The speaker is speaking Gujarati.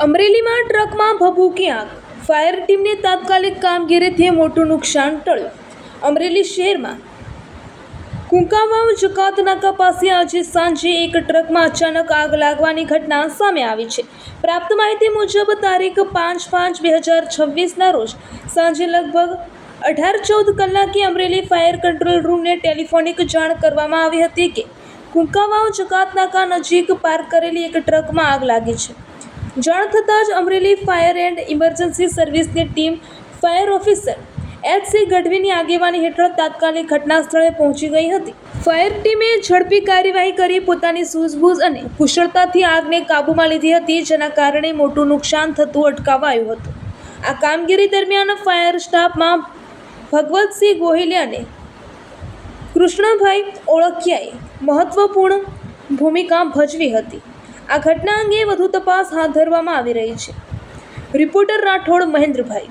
અમરેલીમાં ટ્રકમાં ભભૂકી આગ, ફાયર ટીમને તાત્કાલિક કામગીરીથી મોટું નુકસાન ટળ્યું. અમરેલી શહેરમાં કુંકાવાવ જકાત નાકા પાસે આજે સાંજે એક ટ્રકમાં અચાનક આગ લાગવાની ઘટના સામે આવી છે. પ્રાપ્ત માહિતી મુજબ તારીખ 5/5/2026ના રોજ સાંજે લગભગ 18-14 કલાકે અમરેલી ફાયર કંટ્રોલ રૂમને ટેલિફોનિક જાણ કરવામાં આવી હતી કે કુંકાવાવ જકાત નાકા નજીક પાર્ક કરેલી એક ટ્રકમાં આગ લાગી છે. જાણ થતાં જ અમરેલી ફાયર એન્ડ ઇમરજન્સી સર્વિસની ટીમ ફાયર ઓફિસર એચ.સી. ગઢવીની આગેવાની હેઠળ તાત્કાલિક ઘટના સ્થળે પહોંચી ગઈ હતી. ફાયર ટીમે ઝડપી કાર્યવાહી કરી પોતાની સૂઝબૂઝ અને કુશળતાથી આગને કાબૂમાં લીધી હતી, જેના કારણે મોટું નુકસાન થતું અટકાવાયું હતું. આ કામગીરી દરમિયાન ફાયર સ્ટાફમાં ભગવતસિંહ ગોહિલે અને કૃષ્ણભાઈ ઓળખિયાએ મહત્વપૂર્ણ ભૂમિકા ભજવી હતી. આ ઘટના અંગે વધુ તપાસ હાથ ધરવામાં આવી રહી છે. રિપોર્ટર રાઠોડ મહેન્દ્રભાઈ.